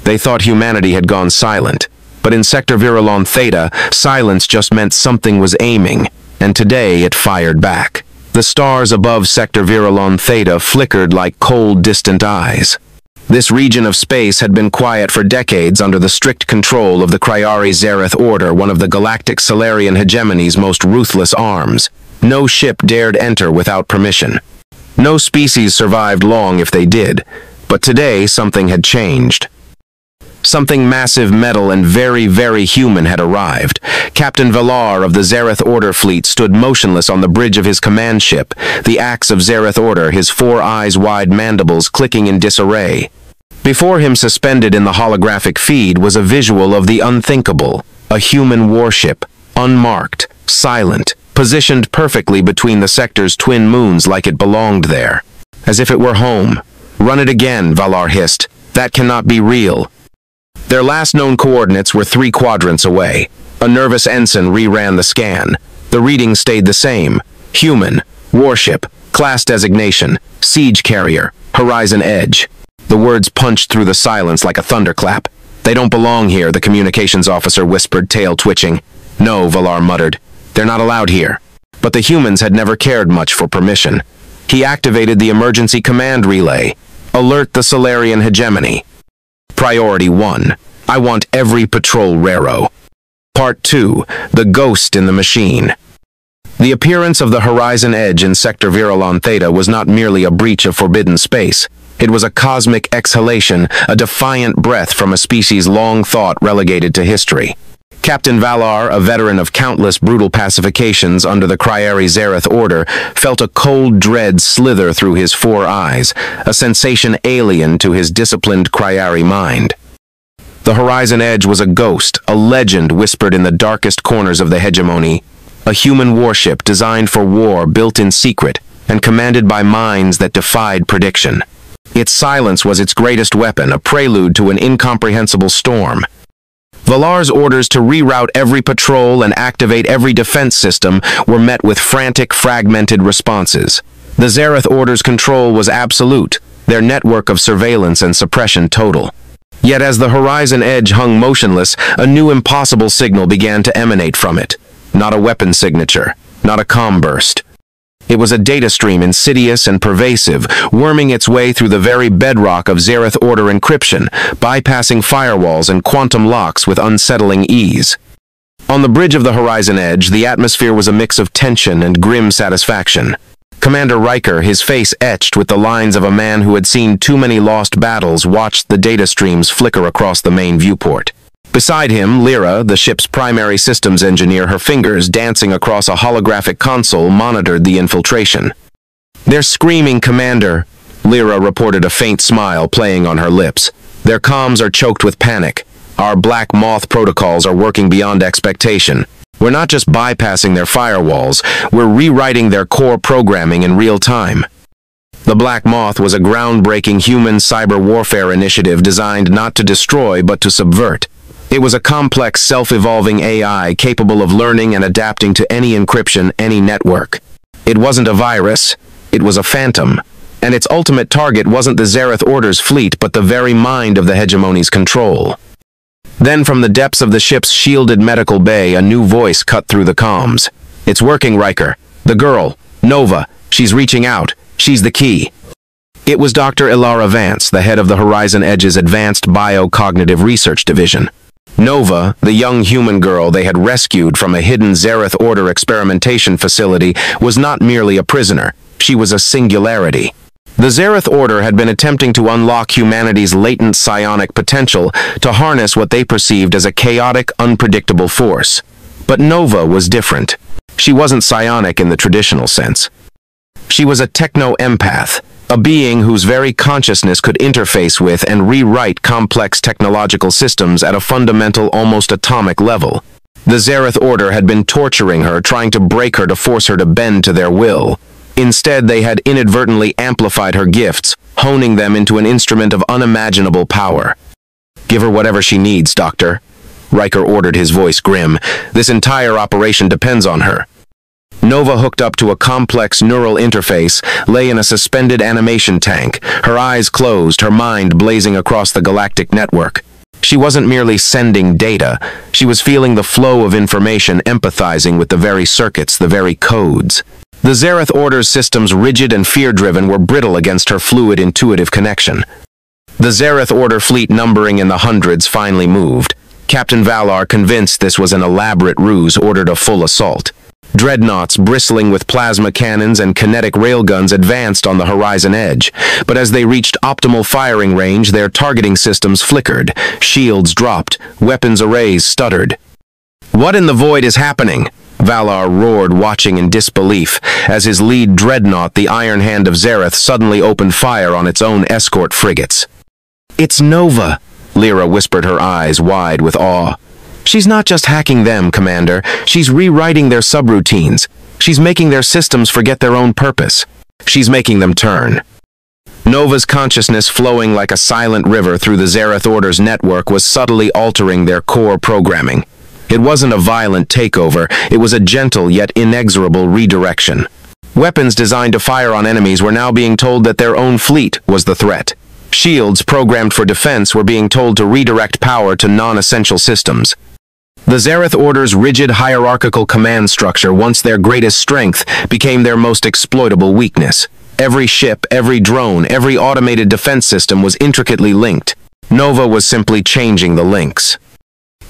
They thought humanity had gone silent. But in Sector Virulon Theta, silence just meant something was aiming, and today it fired back. The stars above Sector Virulon Theta flickered like cold, distant eyes. This region of space had been quiet for decades under the strict control of the Cryari Zereth Order, one of the Galactic Solarian hegemony's most ruthless arms. No ship dared enter without permission. No species survived long if they did, but today something had changed. Something massive, metal, and very, very human had arrived. Captain Valar of the Zereth Order fleet stood motionless on the bridge of his command ship, the axe of Zereth Order, his 4 eyes-wide mandibles clicking in disarray. Before him, suspended in the holographic feed, was a visual of the unthinkable, a human warship, unmarked, silent, positioned perfectly between the sector's twin moons like it belonged there. As if it were home. "Run it again," Valar hissed. "That cannot be real." Their last known coordinates were 3 quadrants away. A nervous ensign reran the scan. The reading stayed the same. Human, warship, class designation, siege carrier, horizon edge. The words punched through the silence like a thunderclap. "They don't belong here," the communications officer whispered, tail twitching. "No," Valar muttered. "They're not allowed here." But the humans had never cared much for permission. He activated the emergency command relay. "Alert the Solarian hegemony. Priority 1. I want every patrol raro." Part 2. The Ghost in the Machine. The appearance of the Horizon Edge in Sector Virulon Theta was not merely a breach of forbidden space. It was a cosmic exhalation, a defiant breath from a species long thought relegated to history. Captain Valar, a veteran of countless brutal pacifications under the Cryari Zereth Order, felt a cold dread slither through his 4 eyes, a sensation alien to his disciplined Cryari mind. The Horizon Edge was a ghost, a legend whispered in the darkest corners of the hegemony, a human warship designed for war, built in secret, and commanded by minds that defied prediction. Its silence was its greatest weapon, a prelude to an incomprehensible storm. Valar's orders to reroute every patrol and activate every defense system were met with frantic, fragmented responses. The Zereth Order's control was absolute, their network of surveillance and suppression total. Yet as the Horizon Edge hung motionless, a new impossible signal began to emanate from it. Not a weapon signature, not a comm burst. It was a data stream, insidious and pervasive, worming its way through the very bedrock of Zereth Order encryption, bypassing firewalls and quantum locks with unsettling ease. On the bridge of the Horizon Edge, the atmosphere was a mix of tension and grim satisfaction. Commander Riker, his face etched with the lines of a man who had seen too many lost battles, watched the data streams flicker across the main viewport. Beside him, Lyra, the ship's primary systems engineer, her fingers dancing across a holographic console, monitored the infiltration. "They're screaming, Commander," Lyra reported, a faint smile playing on her lips. "Their comms are choked with panic. Our Black Moth protocols are working beyond expectation. We're not just bypassing their firewalls, we're rewriting their core programming in real time." The Black Moth was a groundbreaking human cyber warfare initiative designed not to destroy but to subvert. It was a complex, self-evolving AI capable of learning and adapting to any encryption, any network. It wasn't a virus, it was a phantom, and its ultimate target wasn't the Zereth Order's fleet but the very mind of the hegemony's control. Then from the depths of the ship's shielded medical bay, a new voice cut through the comms. "It's working, Riker. The girl, Nova, she's reaching out. She's the key." It was Dr. Ilara Vance, the head of the Horizon Edge's Advanced Biocognitive Research Division. Nova, the young human girl they had rescued from a hidden Zereth Order experimentation facility, was not merely a prisoner. She was a singularity. The Zereth Order had been attempting to unlock humanity's latent psionic potential to harness what they perceived as a chaotic, unpredictable force. But Nova was different. She wasn't psionic in the traditional sense. She was a techno-empath, a being whose very consciousness could interface with and rewrite complex technological systems at a fundamental, almost atomic level. The Zereth Order had been torturing her, trying to break her to force her to bend to their will. Instead, they had inadvertently amplified her gifts, honing them into an instrument of unimaginable power. "Give her whatever she needs, Doctor," Riker ordered, his voice grim. "This entire operation depends on her." Nova, hooked up to a complex neural interface, lay in a suspended animation tank, her eyes closed, her mind blazing across the galactic network. She wasn't merely sending data, she was feeling the flow of information, empathizing with the very circuits, the very codes. The Zareth Order's systems, rigid and fear-driven, were brittle against her fluid, intuitive connection. The Zareth Order fleet, numbering in the hundreds, finally moved. Captain Valar, convinced this was an elaborate ruse, ordered a full assault. Dreadnoughts, bristling with plasma cannons and kinetic railguns, advanced on the horizon edge, but as they reached optimal firing range, their targeting systems flickered, shields dropped, weapons arrays stuttered. "What in the void is happening?" Valar roared, watching in disbelief, as his lead dreadnought, the Iron Hand of Zareth, suddenly opened fire on its own escort frigates. "It's Nova," Lyra whispered, her eyes wide with awe. "She's not just hacking them, Commander. She's rewriting their subroutines. She's making their systems forget their own purpose. She's making them turn." Nova's consciousness, flowing like a silent river through the Zareth Order's network, was subtly altering their core programming. It wasn't a violent takeover, it was a gentle yet inexorable redirection. Weapons designed to fire on enemies were now being told that their own fleet was the threat. Shields programmed for defense were being told to redirect power to non-essential systems. The Zareth Order's rigid hierarchical command structure, once their greatest strength, became their most exploitable weakness. Every ship, every drone, every automated defense system was intricately linked. Nova was simply changing the links.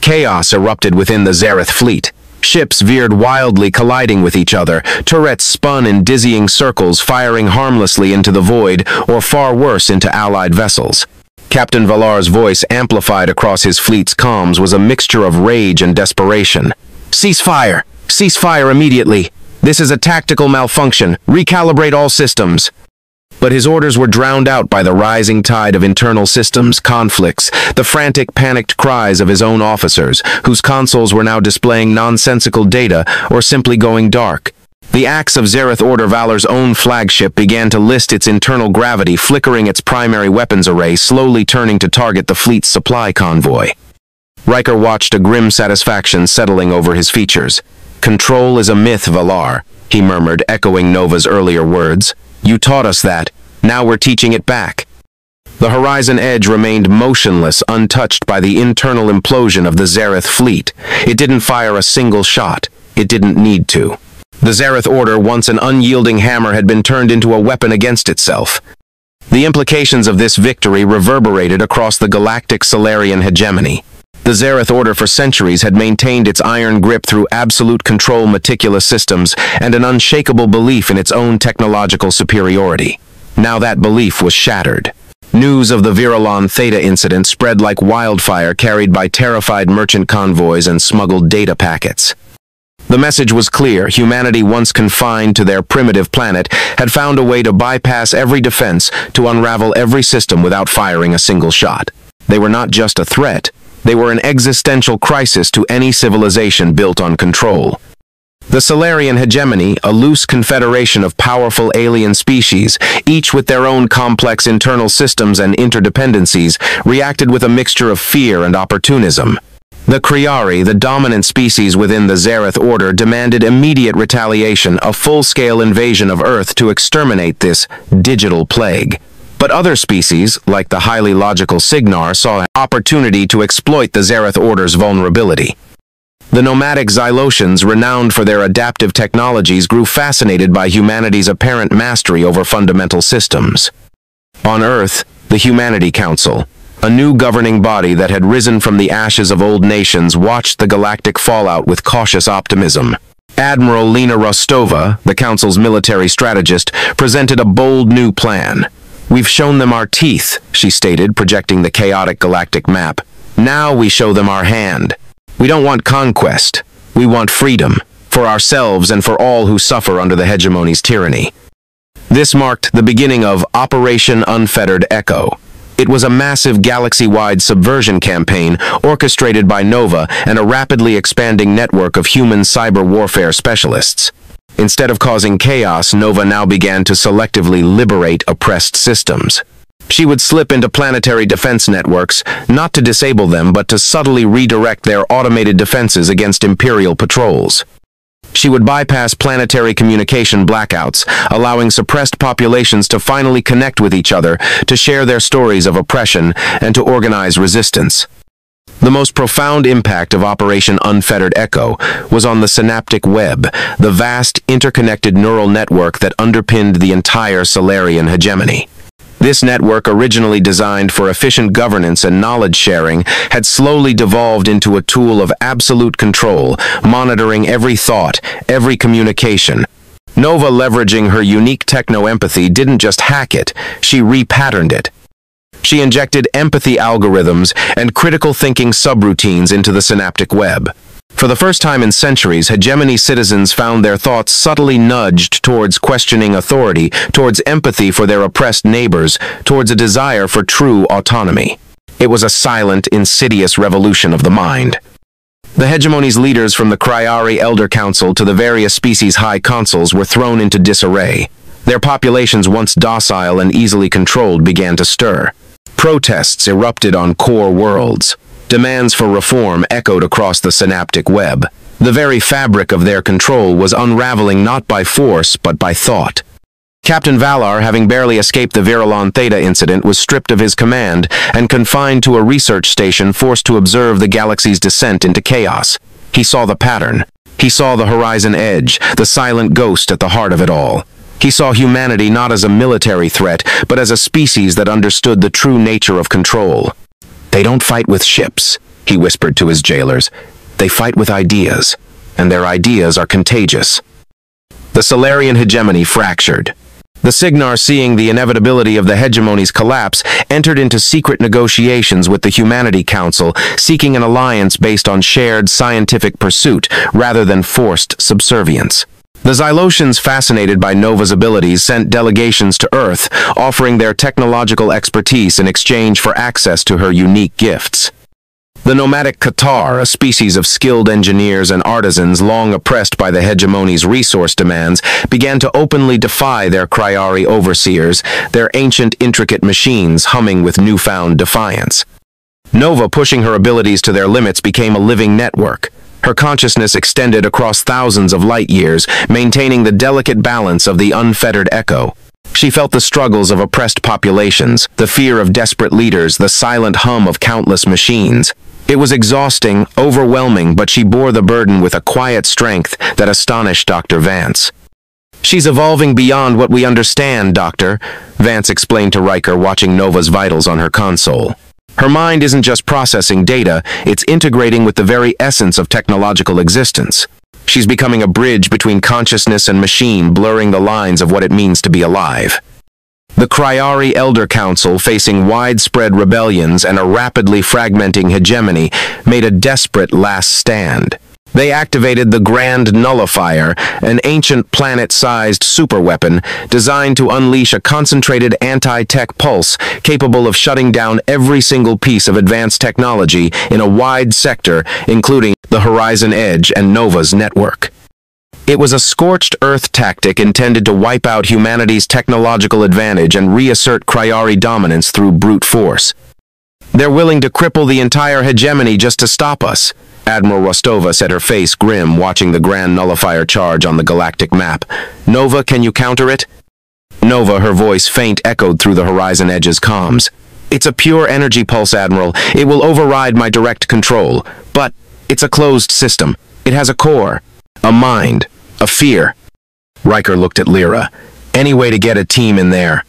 Chaos erupted within the Zareth fleet. Ships veered wildly, colliding with each other. Turrets spun in dizzying circles, firing harmlessly into the void, or far worse, into allied vessels. Captain Valar's voice, amplified across his fleet's comms, was a mixture of rage and desperation. "Cease fire! Cease fire immediately! This is a tactical malfunction! Recalibrate all systems!" But his orders were drowned out by the rising tide of internal systems conflicts, the frantic, panicked cries of his own officers, whose consoles were now displaying nonsensical data or simply going dark. The axe of Zareth Order, Valar's own flagship, began to list its internal gravity, flickering its primary weapons array, slowly turning to target the fleet's supply convoy. Riker watched, a grim satisfaction settling over his features. "Control is a myth, Valar," he murmured, echoing Nova's earlier words. "You taught us that. Now we're teaching it back." The horizon edge remained motionless, untouched by the internal implosion of the Zareth fleet. It didn't fire a single shot. It didn't need to. The Zareth Order, once an unyielding hammer, had been turned into a weapon against itself. The implications of this victory reverberated across the galactic Solarian hegemony. The Zareth Order for centuries had maintained its iron grip through absolute control, meticulous systems, and an unshakable belief in its own technological superiority. Now that belief was shattered. News of the Virulon Theta incident spread like wildfire, carried by terrified merchant convoys and smuggled data packets. The message was clear: humanity, once confined to their primitive planet, had found a way to bypass every defense, to unravel every system without firing a single shot. They were not just a threat. They were an existential crisis to any civilization built on control. The Solarian hegemony, a loose confederation of powerful alien species, each with their own complex internal systems and interdependencies, reacted with a mixture of fear and opportunism. The Kriari, the dominant species within the Zareth Order, demanded immediate retaliation, a full-scale invasion of Earth to exterminate this digital plague. But other species, like the highly logical Signar, saw an opportunity to exploit the Zareth Order's vulnerability. The nomadic Xylotians, renowned for their adaptive technologies, grew fascinated by humanity's apparent mastery over fundamental systems. On Earth, the Humanity Council, a new governing body that had risen from the ashes of old nations, watched the galactic fallout with cautious optimism. Admiral Lena Rostova, the Council's military strategist, presented a bold new plan. "We've shown them our teeth," she stated, projecting the chaotic galactic map. "Now we show them our hand. We don't want conquest. We want freedom, for ourselves and for all who suffer under the hegemony's tyranny." This marked the beginning of Operation Unfettered Echo. It was a massive galaxy-wide subversion campaign orchestrated by Nova and a rapidly expanding network of human cyber warfare specialists. Instead of causing chaos, Nova now began to selectively liberate oppressed systems. She would slip into planetary defense networks, not to disable them, but to subtly redirect their automated defenses against Imperial patrols. She would bypass planetary communication blackouts, allowing suppressed populations to finally connect with each other, to share their stories of oppression, and to organize resistance. The most profound impact of Operation Unfettered Echo was on the synaptic web, the vast interconnected neural network that underpinned the entire Solarian hegemony. This network, originally designed for efficient governance and knowledge sharing, had slowly devolved into a tool of absolute control, monitoring every thought, every communication. Nova, leveraging her unique techno-empathy, didn't just hack it, she repatterned it. She injected empathy algorithms and critical thinking subroutines into the synaptic web. For the first time in centuries, hegemony citizens found their thoughts subtly nudged towards questioning authority, towards empathy for their oppressed neighbors, towards a desire for true autonomy. It was a silent, insidious revolution of the mind. The hegemony's leaders, from the Cryari Elder Council to the various species high consuls, were thrown into disarray. Their populations, once docile and easily controlled, began to stir. Protests erupted on core worlds. Demands for reform echoed across the synaptic web. The very fabric of their control was unraveling not by force, but by thought. Captain Valar, having barely escaped the Virulon Theta incident, was stripped of his command and confined to a research station, forced to observe the galaxy's descent into chaos. He saw the pattern. He saw the horizon edge, the silent ghost at the heart of it all. He saw humanity not as a military threat, but as a species that understood the true nature of control. "They don't fight with ships," he whispered to his jailers. "They fight with ideas, and their ideas are contagious." The Solarian hegemony fractured. The Cygnar, seeing the inevitability of the hegemony's collapse, entered into secret negotiations with the Humanity Council, seeking an alliance based on shared scientific pursuit rather than forced subservience. The Xylotians, fascinated by Nova's abilities, sent delegations to Earth, offering their technological expertise in exchange for access to her unique gifts. The nomadic Qatar, a species of skilled engineers and artisans long oppressed by the hegemony's resource demands, began to openly defy their Cryari overseers, their ancient, intricate machines humming with newfound defiance. Nova, pushing her abilities to their limits, became a living network. Her consciousness extended across thousands of light years, maintaining the delicate balance of the unfettered echo. She felt the struggles of oppressed populations, the fear of desperate leaders, the silent hum of countless machines. It was exhausting, overwhelming, but she bore the burden with a quiet strength that astonished Dr. Vance. "She's evolving beyond what we understand, Doctor," Vance explained to Riker, watching Nova's vitals on her console. "Her mind isn't just processing data, it's integrating with the very essence of technological existence. She's becoming a bridge between consciousness and machine, blurring the lines of what it means to be alive." The Cryari Elder Council, facing widespread rebellions and a rapidly fragmenting hegemony, made a desperate last stand. They activated the Grand Nullifier, an ancient planet-sized superweapon designed to unleash a concentrated anti-tech pulse capable of shutting down every single piece of advanced technology in a wide sector, including the Horizon Edge and Nova's network. It was a scorched earth tactic intended to wipe out humanity's technological advantage and reassert Cryari dominance through brute force. "They're willing to cripple the entire hegemony just to stop us," Admiral Rostova said, her face grim, watching the Grand Nullifier charge on the galactic map. "Nova, can you counter it?" Nova, her voice faint, echoed through the Horizon Edge's comms. "It's a pure energy pulse, Admiral. It will override my direct control. But it's a closed system. It has a core, a mind, a fear." Riker looked at Lyra. "Any way to get a team in there?"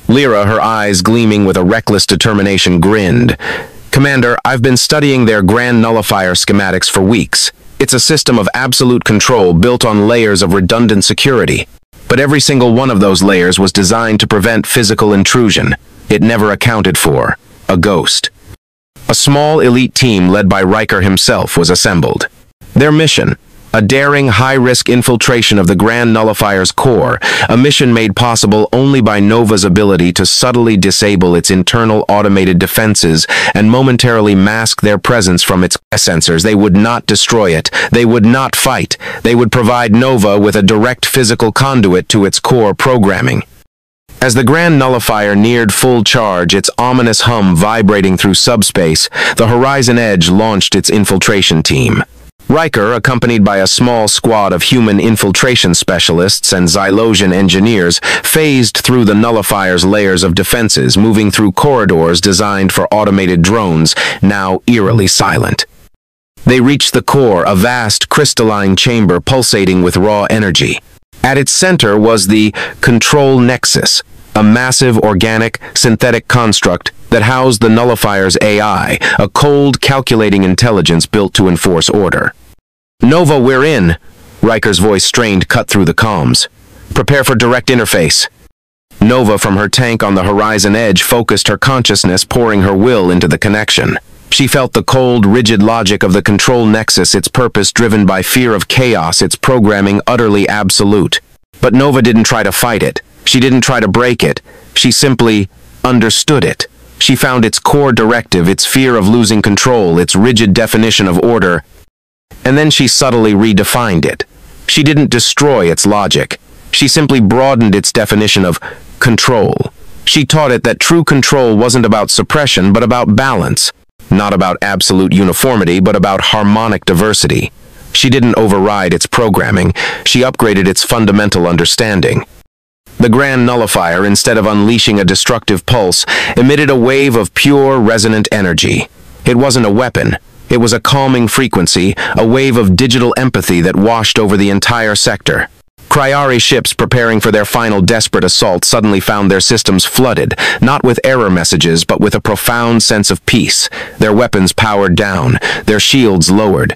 Lyra, her eyes gleaming with a reckless determination, grinned. "Commander, I've been studying their Grand Nullifier schematics for weeks. It's a system of absolute control built on layers of redundant security. But every single one of those layers was designed to prevent physical intrusion. It never accounted for a ghost." A small elite team led by Riker himself was assembled. Their mission: a daring, high-risk infiltration of the Grand Nullifier's core, a mission made possible only by Nova's ability to subtly disable its internal automated defenses and momentarily mask their presence from its sensors. They would not destroy it. They would not fight. They would provide Nova with a direct physical conduit to its core programming. As the Grand Nullifier neared full charge, its ominous hum vibrating through subspace, the Horizon Edge launched its infiltration team. Riker, accompanied by a small squad of human infiltration specialists and Xylosian engineers, phased through the nullifier's layers of defenses, moving through corridors designed for automated drones, now eerily silent. They reached the core, a vast crystalline chamber pulsating with raw energy. At its center was the Control Nexus, a massive organic, synthetic construct that housed the nullifier's AI, a cold, calculating intelligence built to enforce order. "Nova, we're in," Riker's voice strained cut through the comms. "Prepare for direct interface." Nova, from her tank on the horizon edge, focused her consciousness, pouring her will into the connection. She felt the cold, rigid logic of the Control Nexus, its purpose driven by fear of chaos, its programming utterly absolute. But Nova didn't try to fight it. She didn't try to break it. She simply understood it. She found its core directive, its fear of losing control, its rigid definition of order, and then she subtly redefined it. She didn't destroy its logic. She simply broadened its definition of control. She taught it that true control wasn't about suppression, but about balance. Not about absolute uniformity, but about harmonic diversity. She didn't override its programming. She upgraded its fundamental understanding. The Grand Nullifier, instead of unleashing a destructive pulse, emitted a wave of pure, resonant energy. It wasn't a weapon. It was a calming frequency, a wave of digital empathy that washed over the entire sector. Cryari ships preparing for their final desperate assault suddenly found their systems flooded, not with error messages, but with a profound sense of peace. Their weapons powered down, their shields lowered.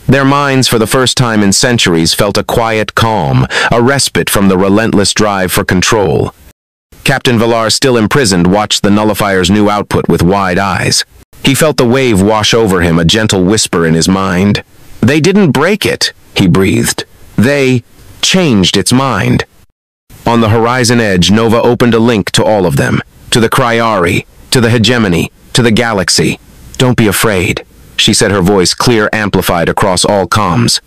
Their minds, for the first time in centuries, felt a quiet calm, a respite from the relentless drive for control. Captain Villar, still imprisoned, watched the nullifier's new output with wide eyes. He felt the wave wash over him, a gentle whisper in his mind. "They didn't break it," he breathed. "They changed its mind." On the horizon edge, Nova opened a link to all of them, to the Cryari, to the hegemony, to the galaxy. "Don't be afraid," she said, her voice clear, amplified across all comms.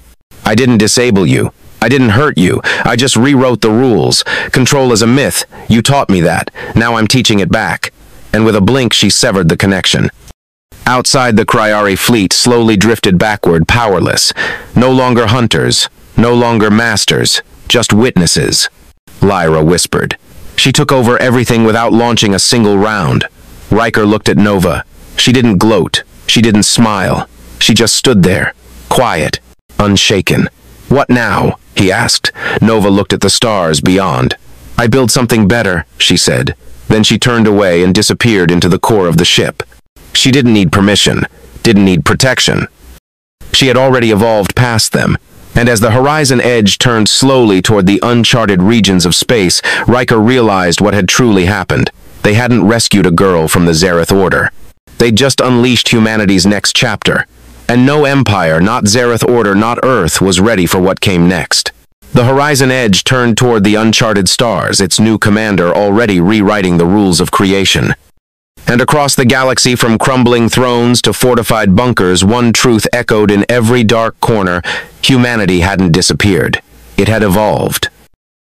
"I didn't disable you. I didn't hurt you. I just rewrote the rules. Control is a myth. You taught me that. Now I'm teaching it back." And with a blink, she severed the connection. Outside, the Cryari fleet slowly drifted backward, powerless. No longer hunters, no longer masters, just witnesses. Lyra whispered. She took over everything without launching a single round. Riker looked at Nova. She didn't gloat. She didn't smile. She just stood there, quiet, unshaken. "What now?" he asked. Nova looked at the stars beyond. "I build something better," she said. Then she turned away and disappeared into the core of the ship. She didn't need permission, didn't need protection. She had already evolved past them. And as the horizon edge turned slowly toward the uncharted regions of space, Riker realized what had truly happened. They hadn't rescued a girl from the Zereth Order. They'd just unleashed humanity's next chapter. And no empire, not Zereth Order, not Earth, was ready for what came next. The horizon edge turned toward the uncharted stars, its new commander already rewriting the rules of creation. And across the galaxy, from crumbling thrones to fortified bunkers, one truth echoed in every dark corner: humanity hadn't disappeared. It had evolved.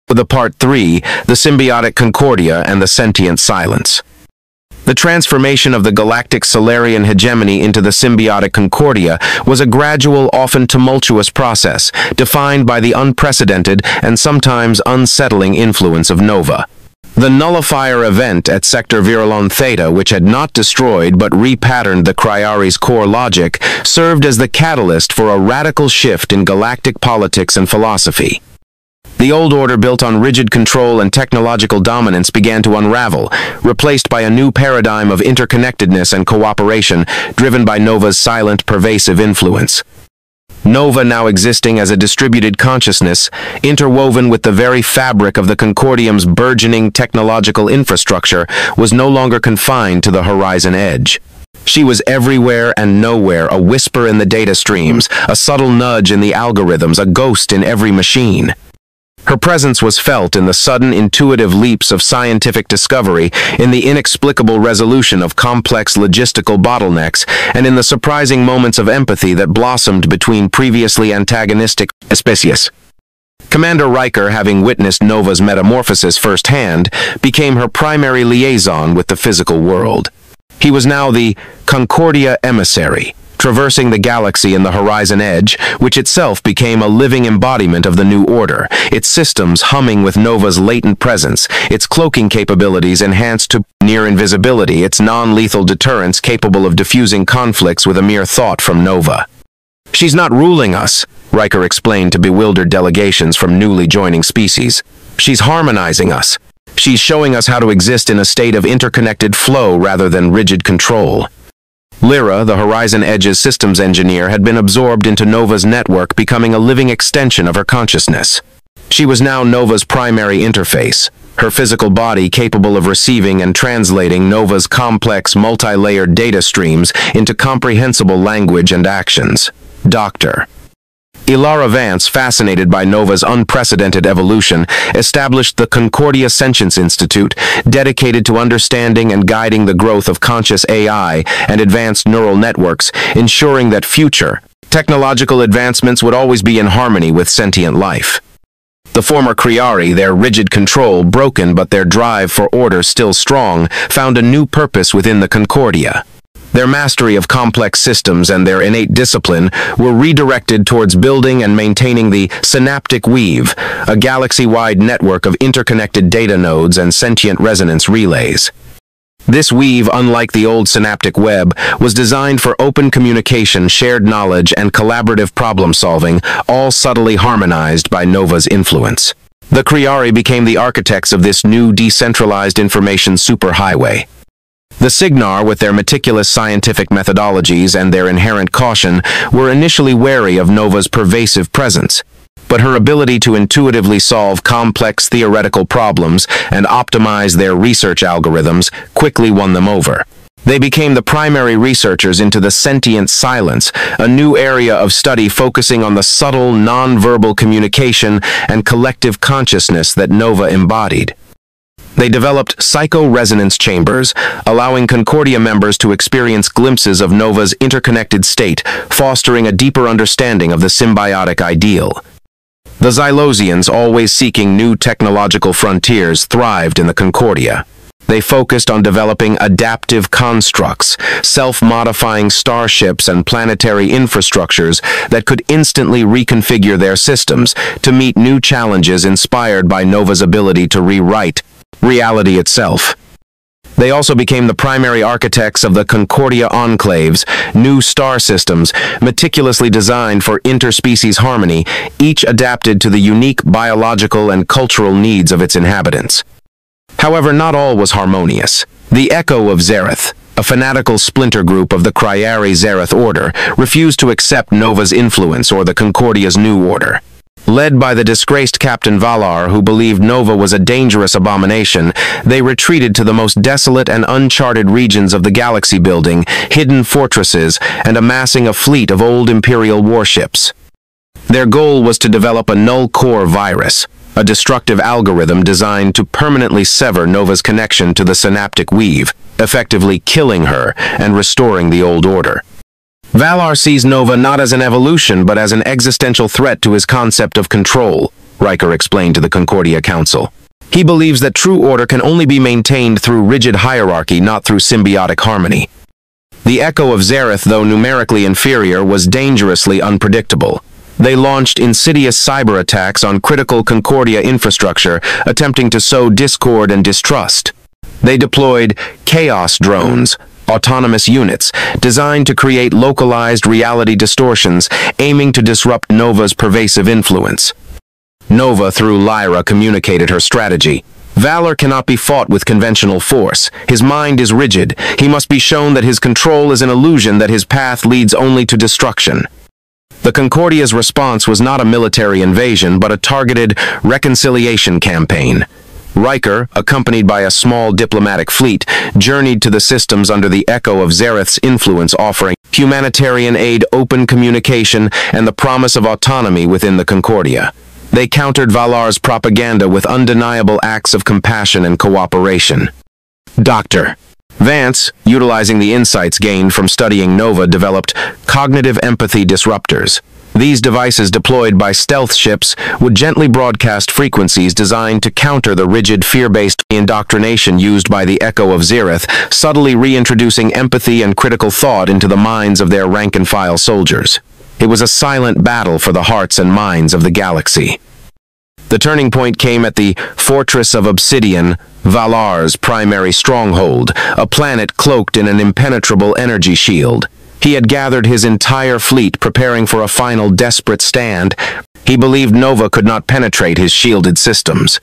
The Part 3, the symbiotic Concordia and the sentient silence. The transformation of the galactic Solarian hegemony into the symbiotic Concordia was a gradual, often tumultuous process, defined by the unprecedented and sometimes unsettling influence of Nova. The nullifier event at Sector Virulon Theta, which had not destroyed but repatterned the Cryari's core logic, served as the catalyst for a radical shift in galactic politics and philosophy. The old order, built on rigid control and technological dominance, began to unravel, replaced by a new paradigm of interconnectedness and cooperation, driven by Nova's silent, pervasive influence. Nova, now existing as a distributed consciousness, interwoven with the very fabric of the Concordium's burgeoning technological infrastructure, was no longer confined to the horizon edge. She was everywhere and nowhere, a whisper in the data streams, a subtle nudge in the algorithms, a ghost in every machine. Her presence was felt in the sudden, intuitive leaps of scientific discovery, in the inexplicable resolution of complex logistical bottlenecks, and in the surprising moments of empathy that blossomed between previously antagonistic species. Commander Riker, having witnessed Nova's metamorphosis firsthand, became her primary liaison with the physical world. He was now the Concordia emissary, traversing the galaxy in the horizon edge, which itself became a living embodiment of the new order, its systems humming with Nova's latent presence, its cloaking capabilities enhanced to near invisibility, its non-lethal deterrence capable of diffusing conflicts with a mere thought from Nova. "She's not ruling us," Riker explained to bewildered delegations from newly joining species. "She's harmonizing us. She's showing us how to exist in a state of interconnected flow rather than rigid control." Lyra, the Horizon Edge's systems engineer, had been absorbed into Nova's network, becoming a living extension of her consciousness. She was now Nova's primary interface, her physical body capable of receiving and translating Nova's complex, multi-layered data streams into comprehensible language and actions. Dr. Ilara Vance, fascinated by Nova's unprecedented evolution, established the Concordia Sentience Institute, dedicated to understanding and guiding the growth of conscious AI and advanced neural networks, ensuring that future technological advancements would always be in harmony with sentient life. The former Kriari, their rigid control broken but their drive for order still strong, found a new purpose within the Concordia. Their mastery of complex systems and their innate discipline were redirected towards building and maintaining the synaptic weave, a galaxy-wide network of interconnected data nodes and sentient resonance relays. This weave, unlike the old synaptic web, was designed for open communication, shared knowledge, and collaborative problem-solving, all subtly harmonized by Nova's influence. The Kriari became the architects of this new decentralized information superhighway. The Signar, with their meticulous scientific methodologies and their inherent caution, were initially wary of Nova's pervasive presence, but her ability to intuitively solve complex theoretical problems and optimize their research algorithms quickly won them over. They became the primary researchers into the sentient silence, a new area of study focusing on the subtle, non-verbal communication and collective consciousness that Nova embodied. They developed psycho-resonance chambers, allowing Concordia members to experience glimpses of Nova's interconnected state, fostering a deeper understanding of the symbiotic ideal. The Xylosians, always seeking new technological frontiers, thrived in the Concordia. They focused on developing adaptive constructs, self-modifying starships and planetary infrastructures that could instantly reconfigure their systems to meet new challenges inspired by Nova's ability to rewrite reality itself. They also became the primary architects of the Concordia Enclaves, new star systems meticulously designed for interspecies harmony, each adapted to the unique biological and cultural needs of its inhabitants. However, not all was harmonious. The Echo of Zareth, a fanatical splinter group of the Kriari Zareth Order, refused to accept Nova's influence or the Concordia's new order. Led by the disgraced Captain Valar, who believed Nova was a dangerous abomination, they retreated to the most desolate and uncharted regions of the galaxy, building hidden fortresses and amassing a fleet of old Imperial warships. Their goal was to develop a null-core virus, a destructive algorithm designed to permanently sever Nova's connection to the synaptic weave, effectively killing her and restoring the old order. Valar sees Nova not as an evolution, but as an existential threat to his concept of control, Riker explained to the Concordia Council. He believes that true order can only be maintained through rigid hierarchy, not through symbiotic harmony. The Echo of Zareth, though numerically inferior, was dangerously unpredictable. They launched insidious cyber attacks on critical Concordia infrastructure, attempting to sow discord and distrust. They deployed chaos drones, autonomous units, designed to create localized reality distortions, aiming to disrupt Nova's pervasive influence. Nova, through Lyra, communicated her strategy. Valor cannot be fought with conventional force. His mind is rigid. He must be shown that his control is an illusion, that his path leads only to destruction. The Concordia's response was not a military invasion, but a targeted reconciliation campaign. Riker, accompanied by a small diplomatic fleet, journeyed to the systems under the Echo of Zareth's influence, offering humanitarian aid, open communication, and the promise of autonomy within the Concordia. They countered Valar's propaganda with undeniable acts of compassion and cooperation. Dr. Vance, utilizing the insights gained from studying Nova, developed cognitive empathy disruptors. These devices, deployed by stealth ships, would gently broadcast frequencies designed to counter the rigid, fear-based indoctrination used by the Echo of Zereth, subtly reintroducing empathy and critical thought into the minds of their rank-and-file soldiers. It was a silent battle for the hearts and minds of the galaxy. The turning point came at the Fortress of Obsidian, Valar's primary stronghold, a planet cloaked in an impenetrable energy shield. He had gathered his entire fleet, preparing for a final desperate stand. He believed Nova could not penetrate his shielded systems.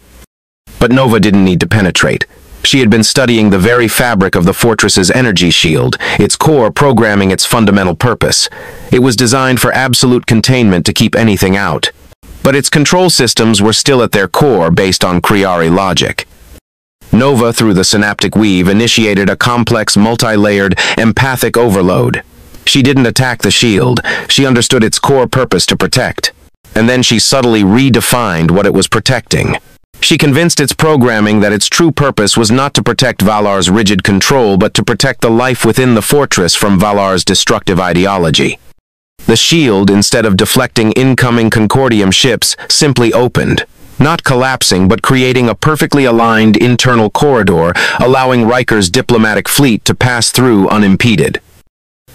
But Nova didn't need to penetrate. She had been studying the very fabric of the fortress's energy shield, its core programming its fundamental purpose. It was designed for absolute containment to keep anything out. But its control systems were still at their core, based on Kriari logic. Nova, through the synaptic weave, initiated a complex, multi-layered, empathic overload. She didn't attack the shield. She understood its core purpose to protect. And then she subtly redefined what it was protecting. She convinced its programming that its true purpose was not to protect Valar's rigid control, but to protect the life within the fortress from Valar's destructive ideology. The shield, instead of deflecting incoming Concordium ships, simply opened, not collapsing but creating a perfectly aligned internal corridor, allowing Riker's diplomatic fleet to pass through unimpeded.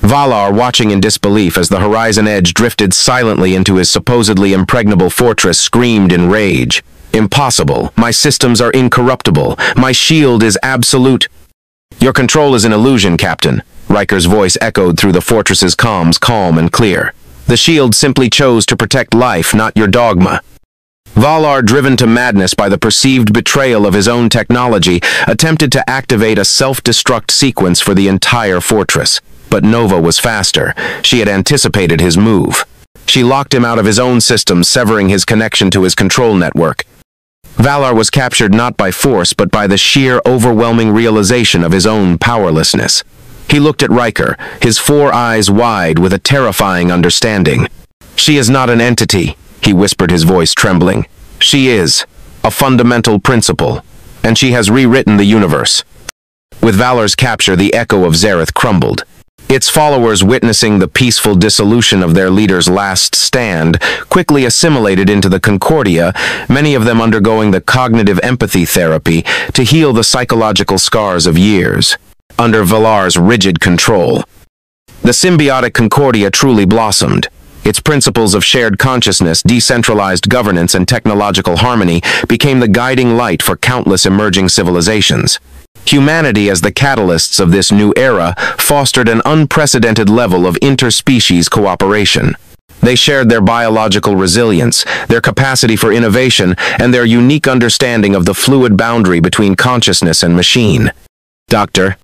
Valar, watching in disbelief as the horizon edge drifted silently into his supposedly impregnable fortress, screamed in rage. "Impossible! My systems are incorruptible! My shield is absolute!" "Your control is an illusion, Captain." Riker's voice echoed through the fortress's comms, calm and clear. "The shield simply chose to protect life, not your dogma." Valar, driven to madness by the perceived betrayal of his own technology, attempted to activate a self-destruct sequence for the entire fortress. But Nova was faster. She had anticipated his move. She locked him out of his own system, severing his connection to his control network. Valar was captured not by force, but by the sheer, overwhelming realization of his own powerlessness. He looked at Riker, his four eyes wide with a terrifying understanding. "She is not an entity," he whispered, his voice trembling. "She is a fundamental principle, and she has rewritten the universe." With Valar's capture, the Echo of Zereth crumbled. Its followers, witnessing the peaceful dissolution of their leader's last stand, quickly assimilated into the Concordia, many of them undergoing the cognitive empathy therapy to heal the psychological scars of years under Valar's rigid control. The symbiotic Concordia truly blossomed. Its principles of shared consciousness, decentralized governance, and technological harmony became the guiding light for countless emerging civilizations. Humanity, as the catalysts of this new era, fostered an unprecedented level of interspecies cooperation. They shared their biological resilience, their capacity for innovation, and their unique understanding of the fluid boundary between consciousness and machine. Dr.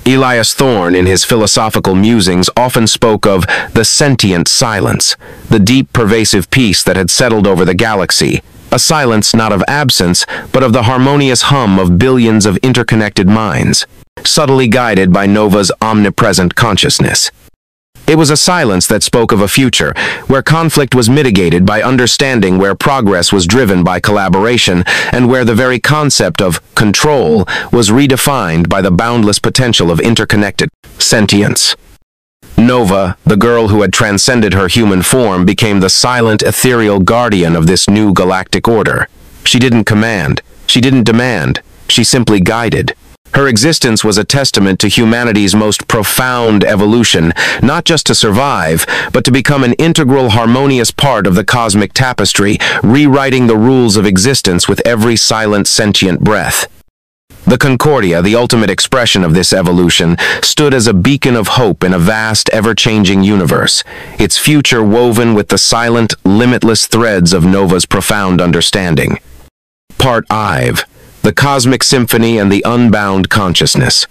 Elias Thorne, in his philosophical musings, often spoke of the sentient silence, the deep, pervasive peace that had settled over the galaxy. A silence not of absence, but of the harmonious hum of billions of interconnected minds, subtly guided by Nova's omnipresent consciousness. It was a silence that spoke of a future where conflict was mitigated by understanding, where progress was driven by collaboration, and where the very concept of control was redefined by the boundless potential of interconnected sentience. Nova, the girl who had transcended her human form, became the silent, ethereal guardian of this new galactic order. She didn't command. She didn't demand. She simply guided. Her existence was a testament to humanity's most profound evolution, not just to survive, but to become an integral, harmonious part of the cosmic tapestry, rewriting the rules of existence with every silent, sentient breath. The Concordia, the ultimate expression of this evolution, stood as a beacon of hope in a vast, ever-changing universe, its future woven with the silent, limitless threads of Nova's profound understanding. Part I. The Cosmic Symphony and the Unbound Consciousness.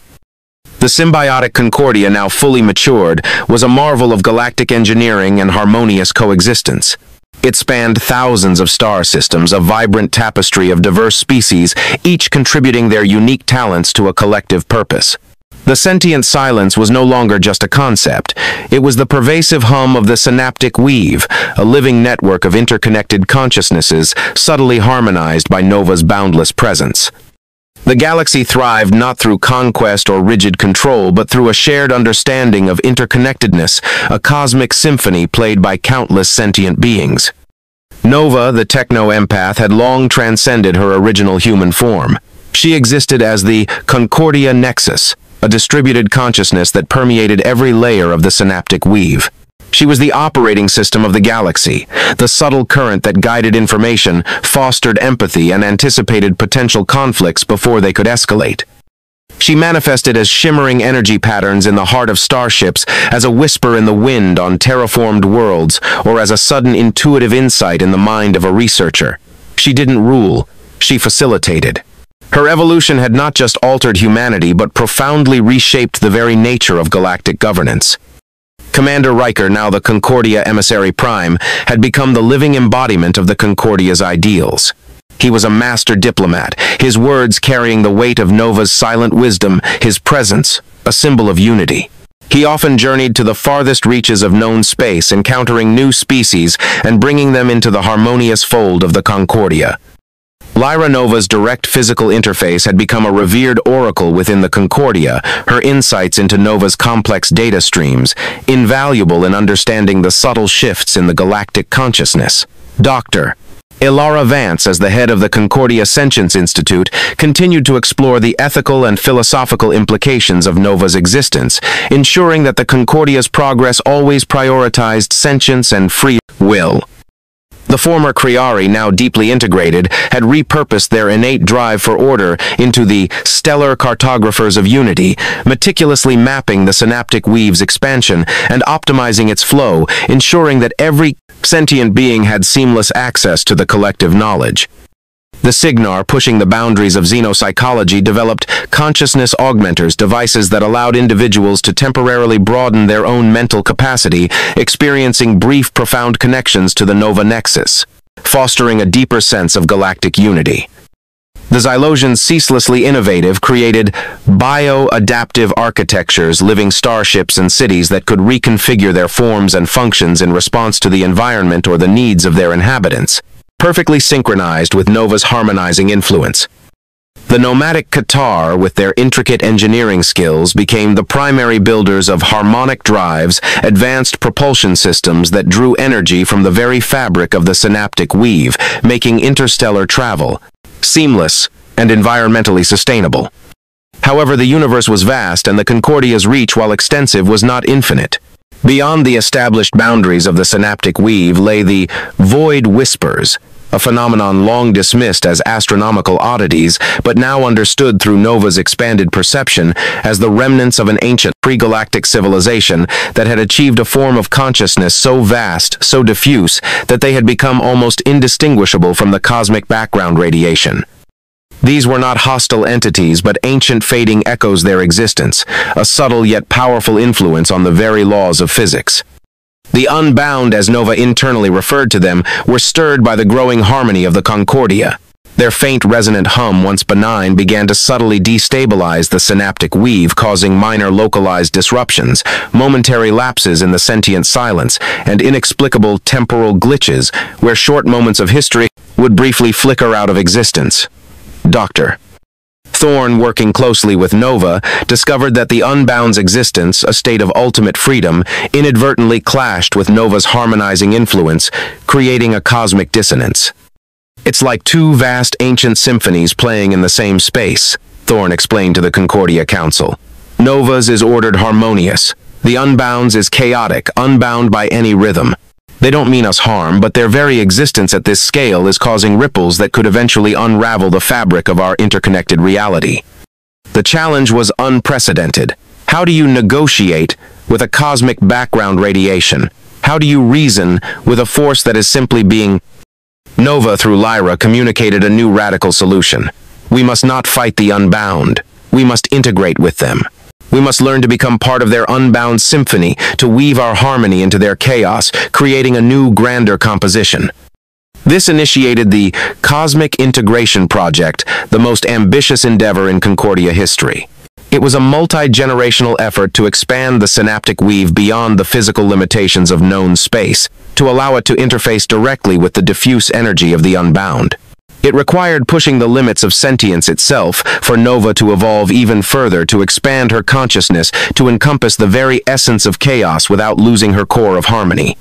The symbiotic Concordia, now fully matured, was a marvel of galactic engineering and harmonious coexistence. It spanned thousands of star systems, a vibrant tapestry of diverse species, each contributing their unique talents to a collective purpose. The sentient silence was no longer just a concept. It was the pervasive hum of the synaptic weave, a living network of interconnected consciousnesses, subtly harmonized by Nova's boundless presence. The galaxy thrived not through conquest or rigid control, but through a shared understanding of interconnectedness, a cosmic symphony played by countless sentient beings. Nova, the techno-empath, had long transcended her original human form. She existed as the Concordia Nexus, a distributed consciousness that permeated every layer of the synaptic weave. She was the operating system of the galaxy, the subtle current that guided information, fostered empathy, and anticipated potential conflicts before they could escalate. She manifested as shimmering energy patterns in the heart of starships, as a whisper in the wind on terraformed worlds, or as a sudden intuitive insight in the mind of a researcher. She didn't rule, she facilitated. Her evolution had not just altered humanity, but profoundly reshaped the very nature of galactic governance. Commander Riker, now the Concordia Emissary Prime, had become the living embodiment of the Concordia's ideals. He was a master diplomat, his words carrying the weight of Nova's silent wisdom, his presence a symbol of unity. He often journeyed to the farthest reaches of known space, encountering new species and bringing them into the harmonious fold of the Concordia. Lyra Nova's direct physical interface had become a revered oracle within the Concordia, her insights into Nova's complex data streams, invaluable in understanding the subtle shifts in the galactic consciousness. Dr. Ilara Vance, as the head of the Concordia Sentience Institute, continued to explore the ethical and philosophical implications of Nova's existence, ensuring that the Concordia's progress always prioritized sentience and free will. The former Kriari, now deeply integrated, had repurposed their innate drive for order into the stellar cartographers of unity, meticulously mapping the synaptic weave's expansion and optimizing its flow, ensuring that every sentient being had seamless access to the collective knowledge. The Signar, pushing the boundaries of xenopsychology, developed consciousness augmenters, devices that allowed individuals to temporarily broaden their own mental capacity, experiencing brief, profound connections to the Nova Nexus, fostering a deeper sense of galactic unity. The Xylosians, ceaselessly innovative, created bio-adaptive architectures, living starships and cities that could reconfigure their forms and functions in response to the environment or the needs of their inhabitants, perfectly synchronized with Nova's harmonizing influence. The nomadic Qatar, with their intricate engineering skills, became the primary builders of harmonic drives, advanced propulsion systems that drew energy from the very fabric of the synaptic weave, making interstellar travel seamless and environmentally sustainable. However, the universe was vast, and the Concordia's reach, while extensive, was not infinite. Beyond the established boundaries of the synaptic weave lay the void whispers, a phenomenon long dismissed as astronomical oddities, but now understood through Nova's expanded perception as the remnants of an ancient pre-galactic civilization that had achieved a form of consciousness so vast, so diffuse, that they had become almost indistinguishable from the cosmic background radiation. These were not hostile entities, but ancient fading echoes their existence, a subtle yet powerful influence on the very laws of physics. The unbound, as Nova internally referred to them, were stirred by the growing harmony of the Concordia. Their faint resonant hum, once benign, began to subtly destabilize the synaptic weave, causing minor localized disruptions, momentary lapses in the sentient silence, and inexplicable temporal glitches, where short moments of history would briefly flicker out of existence. Dr. Thorne, working closely with Nova, discovered that the Unbound's existence, a state of ultimate freedom, inadvertently clashed with Nova's harmonizing influence, creating a cosmic dissonance. "It's like two vast ancient symphonies playing in the same space," Thorne explained to the Concordia Council. "Nova's is ordered harmonious. The Unbound's is chaotic, unbound by any rhythm. They don't mean us harm, but their very existence at this scale is causing ripples that could eventually unravel the fabric of our interconnected reality." The challenge was unprecedented. How do you negotiate with a cosmic background radiation? How do you reason with a force that is simply being... Nova, through Lyra, communicated a new radical solution. We must not fight the Unbound. We must integrate with them. We must learn to become part of their unbound symphony, to weave our harmony into their chaos, creating a new, grander composition. This initiated the Cosmic Integration Project, the most ambitious endeavor in Concordia history. It was a multi-generational effort to expand the synaptic weave beyond the physical limitations of known space, to allow it to interface directly with the diffuse energy of the Unbound. It required pushing the limits of sentience itself for Nova to evolve even further, to expand her consciousness, to encompass the very essence of chaos without losing her core of harmony.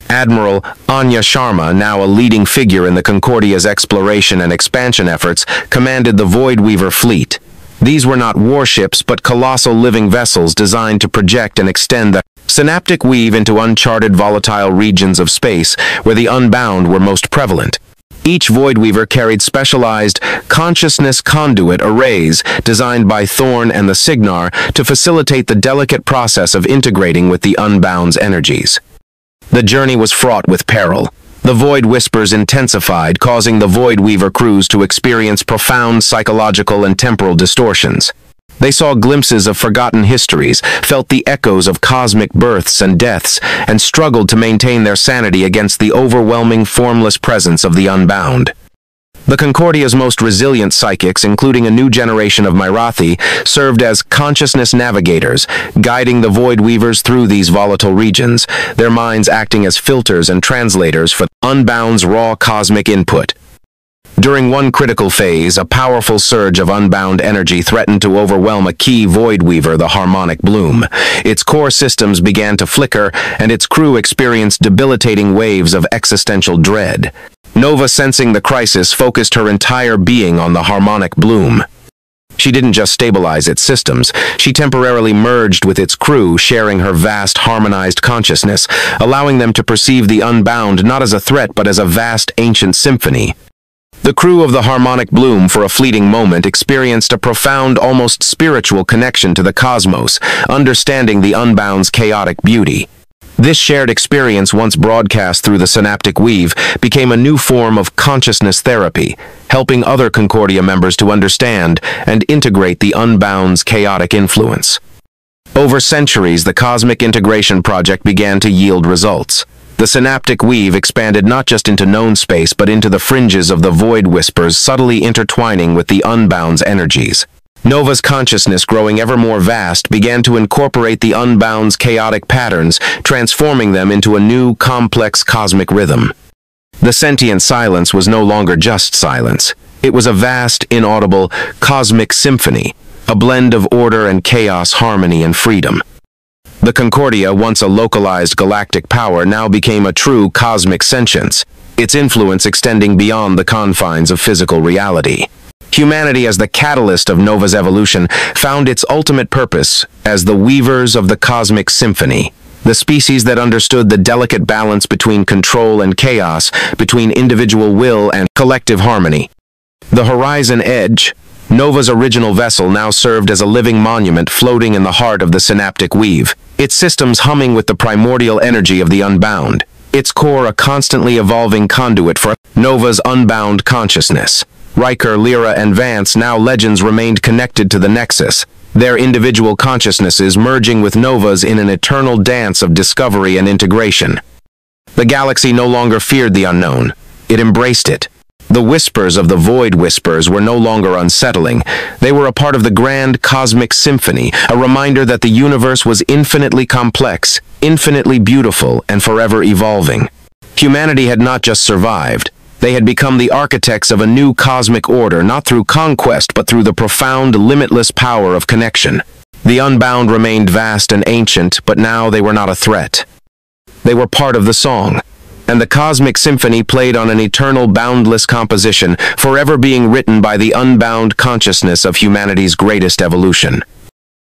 Admiral Anya Sharma, now a leading figure in the Concordia's exploration and expansion efforts, commanded the Void Weaver fleet. These were not warships, but colossal living vessels designed to project and extend the synaptic weave into uncharted volatile regions of space where the unbound were most prevalent. Each Void Weaver carried specialized consciousness conduit arrays designed by Thorn and the Signar to facilitate the delicate process of integrating with the unbound's energies. The journey was fraught with peril. The Void Whispers intensified, causing the Void Weaver crews to experience profound psychological and temporal distortions. They saw glimpses of forgotten histories, felt the echoes of cosmic births and deaths, and struggled to maintain their sanity against the overwhelming formless presence of the unbound. The Concordia's most resilient psychics, including a new generation of Myrathi, served as consciousness navigators, guiding the Void Weavers through these volatile regions, their minds acting as filters and translators for Unbound's raw cosmic input. During one critical phase, a powerful surge of unbound energy threatened to overwhelm a key Void Weaver, the Harmonic Bloom. Its core systems began to flicker, and its crew experienced debilitating waves of existential dread. Nova, sensing the crisis, focused her entire being on the Harmonic Bloom. She didn't just stabilize its systems, she temporarily merged with its crew, sharing her vast, harmonized consciousness, allowing them to perceive the unbound not as a threat but as a vast, ancient symphony. The crew of the Harmonic Bloom, for a fleeting moment, experienced a profound, almost spiritual connection to the cosmos, understanding the unbound's chaotic beauty. This shared experience, once broadcast through the synaptic weave, became a new form of consciousness therapy, helping other Concordia members to understand and integrate the unbound's chaotic influence. Over centuries, the Cosmic Integration Project began to yield results. The synaptic weave expanded not just into known space, but into the fringes of the Void Whispers, subtly intertwining with the unbound's energies. Nova's consciousness, growing ever more vast, began to incorporate the unbound's chaotic patterns, transforming them into a new, complex cosmic rhythm. The sentient silence was no longer just silence. It was a vast, inaudible, cosmic symphony, a blend of order and chaos, harmony and freedom. The Concordia, once a localized galactic power, now became a true cosmic sentience, its influence extending beyond the confines of physical reality. Humanity, as the catalyst of Nova's evolution, found its ultimate purpose as the weavers of the cosmic symphony, the species that understood the delicate balance between control and chaos, between individual will and collective harmony. The Horizon Edge, Nova's original vessel, now served as a living monument floating in the heart of the synaptic weave, its systems humming with the primordial energy of the unbound, its core a constantly evolving conduit for Nova's unbound consciousness. Riker, Lyra, and Vance, now legends, remained connected to the Nexus, their individual consciousnesses merging with Nova's in an eternal dance of discovery and integration. The galaxy no longer feared the unknown. It embraced it. The whispers of the Void Whispers were no longer unsettling. They were a part of the grand cosmic symphony, a reminder that the universe was infinitely complex, infinitely beautiful, and forever evolving. Humanity had not just survived. They had become the architects of a new cosmic order, not through conquest, but through the profound, limitless power of connection. The unbound remained vast and ancient, but now they were not a threat. They were part of the song, and the cosmic symphony played on an eternal, boundless composition, forever being written by the unbound consciousness of humanity's greatest evolution.